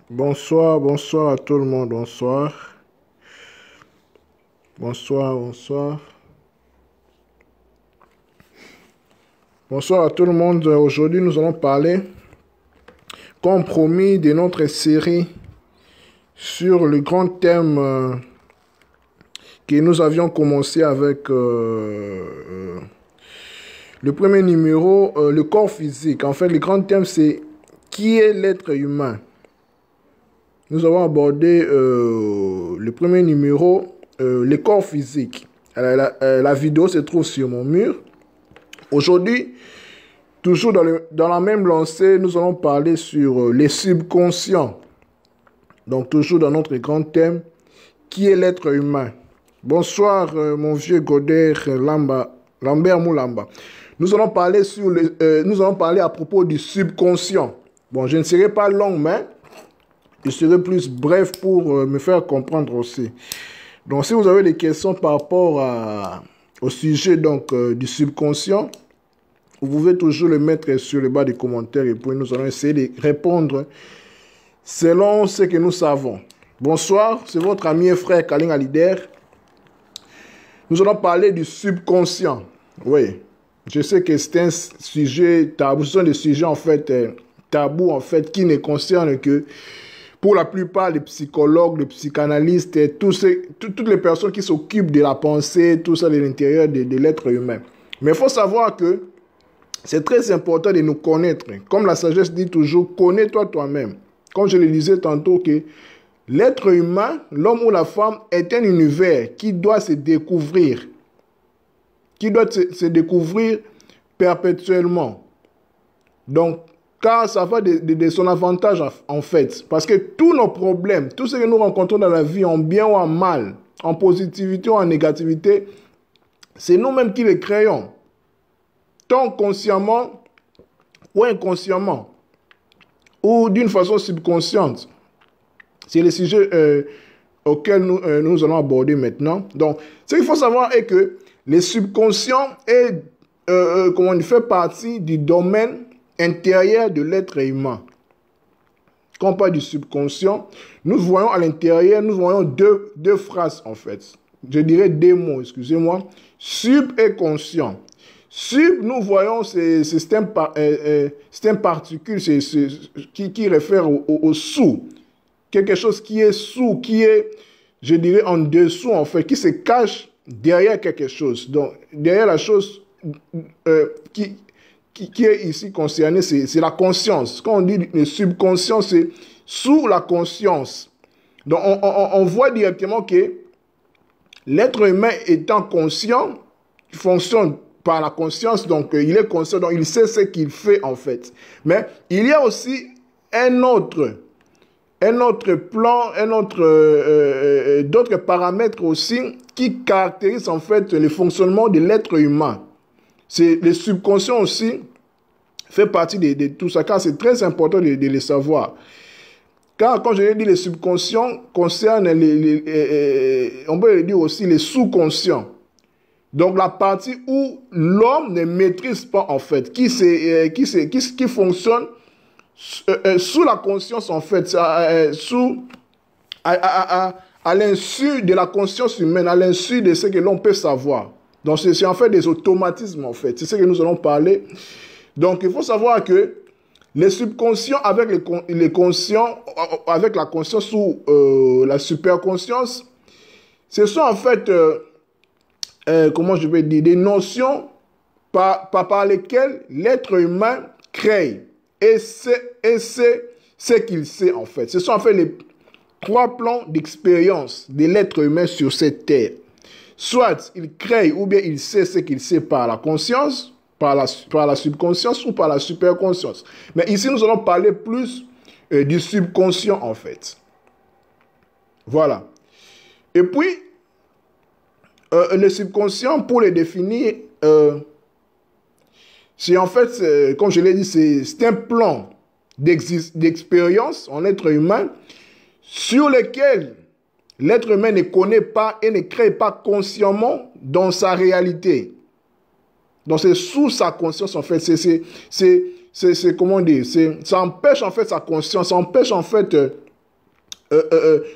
Bonsoir, bonsoir à tout le monde, bonsoir. Bonsoir, bonsoir. Bonsoir à tout le monde. Aujourd'hui, nous allons parler, comme promis, de notre série sur le grand thème que nous avions commencé avec le premier numéro, le corps physique. En fait, le grand thème, c'est qui est l'être humain. Nous avons abordé le premier numéro, le corps physique. La vidéo se trouve sur mon mur. Aujourd'hui, toujours dans la même lancée, nous allons parler sur les subconscients. Donc, toujours dans notre grand thème, qui est l'être humain. Bonsoir, mon vieux Godère Lambert Moulamba. Nous allons parler à propos du subconscient. Bon, je ne serai pas long, mais je serai plus bref pour me faire comprendre aussi. Donc, si vous avez des questions par rapport au sujet du subconscient, vous pouvez toujours le mettre sur le bas des commentaires et puis nous allons essayer de répondre selon ce que nous savons. Bonsoir, c'est votre ami et frère Kaling Alider. Nous allons parler du subconscient. Oui, je sais que c'est un sujet tabou, ce sont des sujets en fait tabous en fait qui ne concernent que pour la plupart les psychologues, les psychanalystes, et toutes les personnes qui s'occupent de la pensée, tout ça de l'intérieur de l'être humain. Mais il faut savoir que c'est très important de nous connaître. Comme la sagesse dit toujours, connais-toi toi-même. Comme je le disais tantôt, que l'être humain, l'homme ou la femme, est un univers qui doit se découvrir. Qui doit se découvrir perpétuellement. Donc, car ça va de son avantage en fait. Parce que tous nos problèmes, tout ce que nous rencontrons dans la vie, en bien ou en mal, en positivité ou en négativité, c'est nous-mêmes qui les créons. Tant consciemment ou inconsciemment, ou d'une façon subconsciente. C'est le sujet auquel nous allons aborder maintenant. Donc, ce qu'il faut savoir est que le subconscient fait partie du domaine intérieur de l'être humain. Quand on parle du subconscient, nous voyons à l'intérieur, nous voyons deux phrases en fait. Je dirais deux mots, excusez-moi. Sub et conscient. Sub, nous voyons ces systèmes particules qui réfèrent au sous. Quelque chose qui est sous, qui est, je dirais, en dessous en fait, qui se cache derrière quelque chose. Donc, derrière la chose qui est ici concernée, c'est la conscience. Quand on dit le subconscient, c'est sous la conscience. Donc, on voit directement que l'être humain étant conscient, il fonctionne par la conscience, donc il est conscient, donc il sait ce qu'il fait en fait. Mais il y a aussi un autre plan, d'autres paramètres aussi qui caractérisent en fait le fonctionnement de l'être humain. C'est le subconscient aussi fait partie de tout ça, car c'est très important de le savoir. Car, quand je l'ai dit, le subconscient concerne on peut le dire aussi les sous-conscients. Donc, la partie où l'homme ne maîtrise pas, en fait, qui fonctionne sous la conscience, en fait, à l'insu de la conscience humaine, à l'insu de ce que l'on peut savoir. Donc, c'est en fait des automatismes, en fait. C'est ce que nous allons parler. Donc, il faut savoir que les subconscients avec les conscients, avec la conscience ou la superconscience, ce sont en fait, comment je vais dire, des notions par lesquelles l'être humain crée et sait ce qu'il sait en fait. Ce sont en fait les trois plans d'expérience de l'être humain sur cette terre. Soit il crée ou bien il sait ce qu'il sait par la conscience, par la subconscience ou par la superconscience. Mais ici, nous allons parler plus du subconscient en fait. Voilà. Et puis, le subconscient, pour le définir, c'est en fait, comme je l'ai dit, c'est un plan d'expérience en être humain sur lequel l'être humain ne connaît pas et ne crée pas consciemment dans sa réalité. Donc c'est sous sa conscience en fait, c'est comment dire, ça empêche en fait sa conscience, ça empêche en fait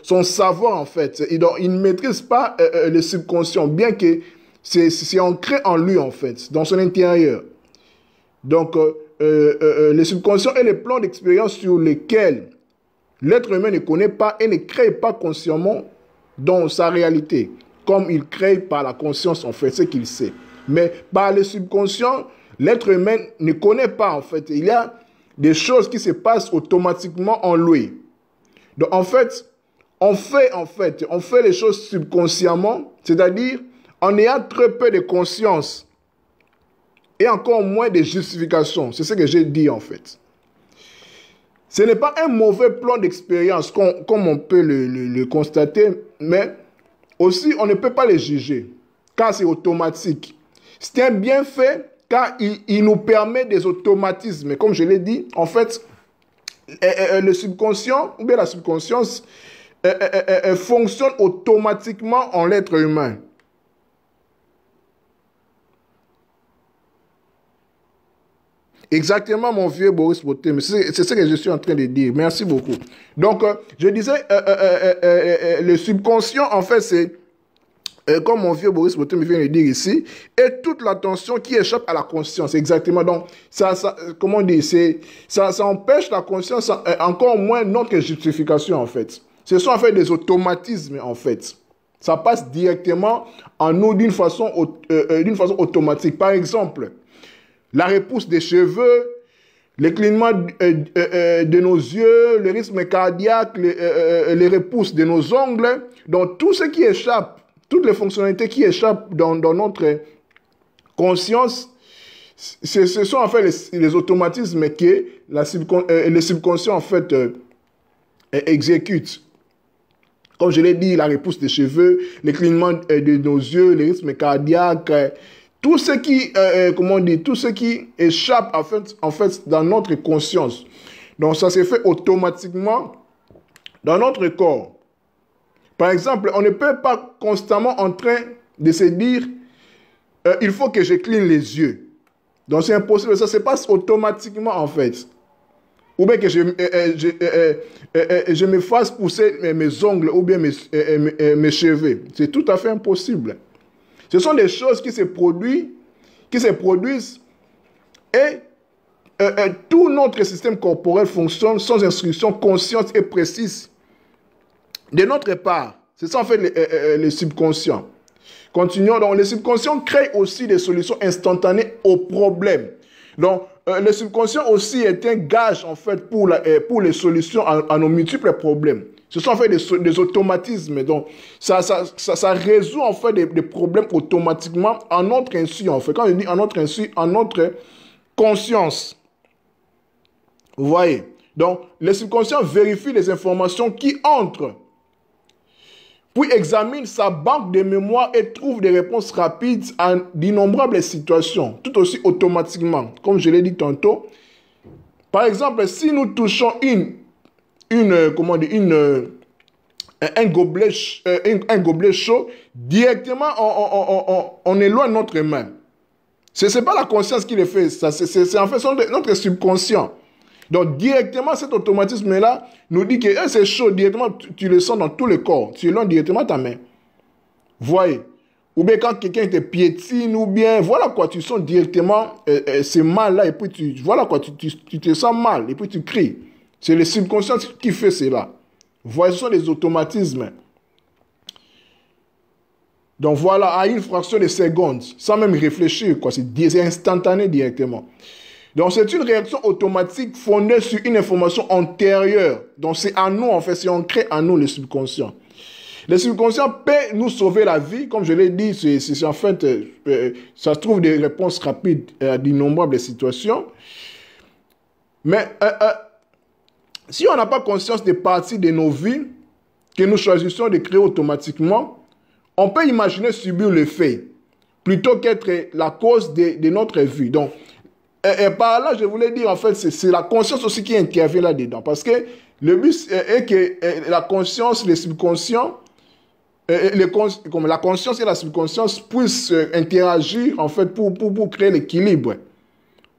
son savoir, en fait. Il ne maîtrise pas le subconscient, bien que c'est ancré en lui, en fait, dans son intérieur. Donc, le subconscient est le plan d'expérience sur lesquels l'être humain ne connaît pas et ne crée pas consciemment dans sa réalité, comme il crée par la conscience, en fait, ce qu'il sait. Mais par le subconscient, l'être humain ne connaît pas, en fait. Il y a des choses qui se passent automatiquement en lui. Donc, en fait, on fait les choses subconsciemment, c'est-à-dire en ayant très peu de conscience et encore moins de justification. C'est ce que j'ai dit, en fait. Ce n'est pas un mauvais plan d'expérience, comme on peut le constater, mais aussi on ne peut pas le juger, car c'est automatique. C'est un bienfait, car il nous permet des automatismes. Comme je l'ai dit, en fait, le subconscient, ou bien la subconscience, fonctionne automatiquement en l'être humain. Exactement, mon vieux Boris Poté, c'est ce que je suis en train de dire. Merci beaucoup. Donc, je disais, le subconscient, en fait, c'est, comme mon vieux Boris Poté me vient de dire ici, et toute l'attention qui échappe à la conscience. Exactement. Donc, comment dire, ça empêche la conscience, encore moins notre justification, en fait. Ce sont en fait des automatismes, en fait. Ça passe directement en nous d'une façon automatique. Par exemple, la repousse des cheveux, le clignement de nos yeux, le rythme cardiaque, les repousses de nos ongles. Donc, tout ce qui échappe, toutes les fonctionnalités qui échappent dans notre conscience, ce sont en fait les automatismes que le subconscient en fait exécute. Comme je l'ai dit, la repousse des cheveux, le clignement de nos yeux, le rythme cardiaque, tout ce qui échappe en fait dans notre conscience. Donc ça se fait automatiquement dans notre corps. Par exemple, on ne peut pas constamment en train de se dire il faut que je cligne les yeux. Donc c'est impossible, ça se passe automatiquement en fait. Ou bien que je me fasse pousser mes ongles ou bien mes cheveux. C'est tout à fait impossible. Ce sont des choses qui se produisent et tout notre système corporel fonctionne sans instruction consciente et précise de notre part. C'est ça en fait le subconscient. Continuons. Donc, le subconscient crée aussi des solutions instantanées aux problèmes. Donc, le subconscient aussi est un gage en fait pour les solutions à nos multiples problèmes. Ce sont en fait des automatismes. Donc, ça résout en fait des problèmes automatiquement en notre insu. En fait, quand je dis en notre insu, en notre conscience. Vous voyez? Donc, le subconscient vérifie les informations qui entrent, puis examine sa banque de mémoire et trouve des réponses rapides à d'innombrables situations, tout aussi automatiquement, comme je l'ai dit tantôt. Par exemple, si nous touchons un gobelet chaud, directement on éloigne notre main. Ce n'est pas la conscience qui le fait, c'est en fait notre subconscient. Donc directement cet automatisme-là nous dit que c'est chaud, directement tu le sens dans tout le corps, tu éloignes directement ta main. Voyez. Ou bien quand quelqu'un te piétine, ou bien voilà quoi, tu sens directement ce mal-là, et puis voilà quoi, tu te sens mal, et puis tu cries. C'est le subconscient qui fait cela. Voyez, ce sont des automatismes. Donc voilà, à une fraction de seconde, sans même réfléchir, quoi, c'est instantané directement. Donc c'est une réaction automatique fondée sur une information antérieure. Donc c'est à nous, en fait, c'est ancré en nous, le subconscient. Le subconscient peut nous sauver la vie, comme je l'ai dit, c'est en fait, ça trouve des réponses rapides à d'innombrables situations. Mais si on n'a pas conscience des parties de nos vies que nous choisissons de créer automatiquement, on peut imaginer subir le fait, plutôt qu'être la cause de notre vie. Donc, et par là, je voulais dire, en fait, c'est la conscience aussi qui intervient là-dedans. Parce que le but est que la conscience, le subconscient, comme la conscience et la subconscience puissent interagir, en fait, pour créer l'équilibre.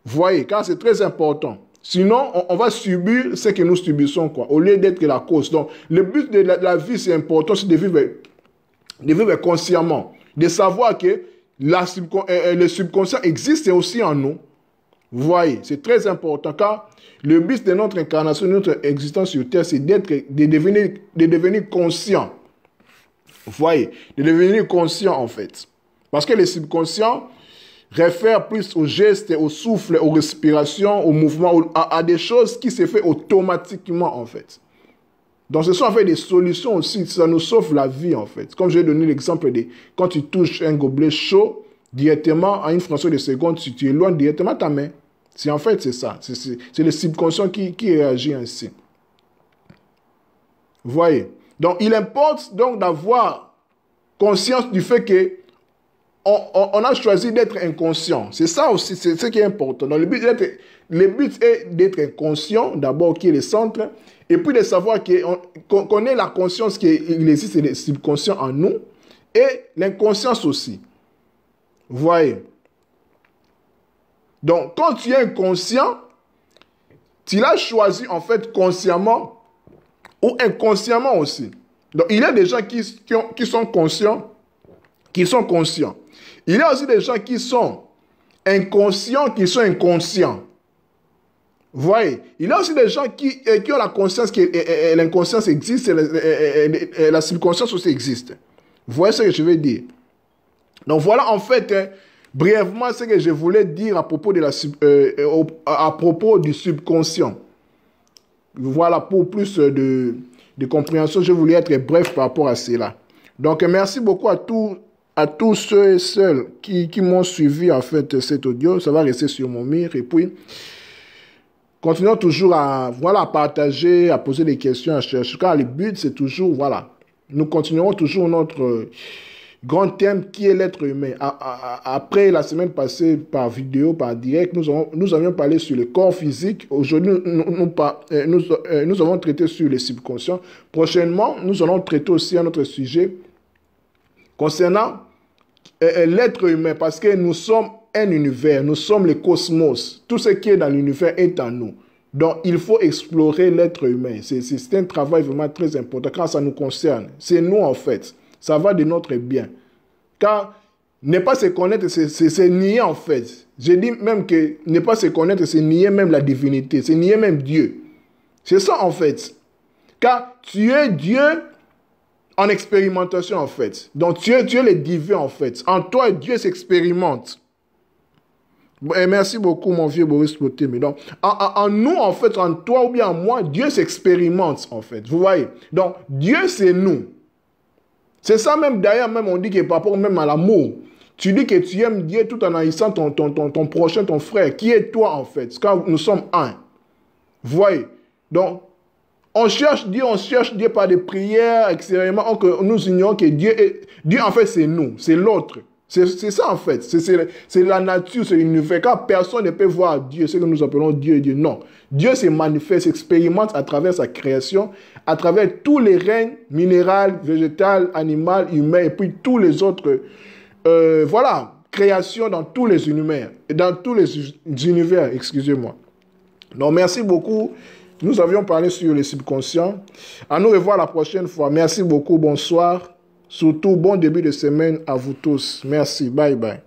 Vous voyez, car c'est très important. Sinon, on va subir ce que nous subissons, quoi, au lieu d'être la cause. Donc, le but de la vie, c'est important, c'est de vivre consciemment, de savoir que le subconscient existe aussi en nous. Vous voyez, c'est très important, car le but de notre incarnation, de notre existence sur Terre, c'est de devenir conscient. Vous voyez, de devenir conscient, en fait. Parce que le subconscient réfère plus aux gestes, au souffle, aux respirations, aux mouvements, à des choses qui se font automatiquement, en fait. Donc, ce sont en fait des solutions aussi, ça nous sauve la vie, en fait. Comme j'ai donné l'exemple de quand tu touches un gobelet chaud, directement, à une fraction de seconde, tu éloignes directement ta main. En fait, c'est ça. C'est le subconscient qui réagit ainsi. Vous voyez? Donc, il importe donc d'avoir conscience du fait que on a choisi d'être inconscient. C'est ça aussi, c'est ce qui est important. Donc, le but est d'être inconscient, d'abord, qui est le centre, et puis de savoir qu'on ait la conscience qu'il existe le subconscient en nous, et l'inconscience aussi. Vous voyez? Donc, quand tu es inconscient, tu l'as choisi, en fait, consciemment ou inconsciemment aussi. Donc, il y a des gens qui sont conscients, Il y a aussi des gens qui sont inconscients, qui sont inconscients. Vous voyez? Il y a aussi des gens qui ont la conscience que l'inconscience existe et la subconscience aussi existe. Vous voyez ce que je veux dire? Donc voilà, en fait, brièvement, ce que je voulais dire à propos, à propos du subconscient. Voilà, pour plus de compréhension, je voulais être bref par rapport à cela. Donc, merci beaucoup à tous ceux et celles qui m'ont suivi, en fait, cet audio. Ça va rester sur mon mur. Et puis, continuons toujours à partager, à poser des questions, à chercher. Car le but, c'est toujours, voilà, nous continuerons toujours notre grand thème qui est l'être humain. Après la semaine passée, par vidéo, par direct, nous avions parlé sur le corps physique. Aujourd'hui, nous avons traité sur le subconscient. Prochainement, nous allons traiter aussi un autre sujet concernant l'être humain, parce que nous sommes un univers, nous sommes le cosmos. Tout ce qui est dans l'univers est en nous. Donc, il faut explorer l'être humain. C'est un travail vraiment très important quand ça nous concerne. C'est nous, en fait. Ça va de notre bien. Car ne pas se connaître, c'est nier, en fait. Je dis même que ne pas se connaître, c'est nier même la divinité. C'est nier même Dieu. C'est ça, en fait. Car tu es Dieu en expérimentation, en fait. Donc, tu es le divin, en fait. En toi, Dieu s'expérimente. Et merci beaucoup, mon vieux Boris Ploté. Donc, en nous, en fait, en toi ou bien en moi, Dieu s'expérimente, en fait. Vous voyez? Donc, Dieu, c'est nous. C'est ça même, d'ailleurs, même on dit que par rapport même à l'amour, tu dis que tu aimes Dieu tout en haïssant ton prochain, ton frère, qui est toi, en fait. Car nous sommes un. Vous voyez? Donc, on cherche Dieu par des prières, extérieurement, que nous ignorons que Dieu, en fait, c'est nous, c'est l'autre. C'est ça, en fait. C'est la nature, c'est l'univers. Car personne ne peut voir Dieu, ce que nous appelons Dieu. Non. Dieu se manifeste, s'expérimente à travers sa création, à travers tous les règnes, minéral, végétal, animal, humain, et puis tous les autres, créations dans tous les univers, excusez-moi. Donc, merci beaucoup. Nous avions parlé sur le subconscient. À nous revoir la prochaine fois. Merci beaucoup. Bonsoir. Surtout, bon début de semaine à vous tous. Merci. Bye bye.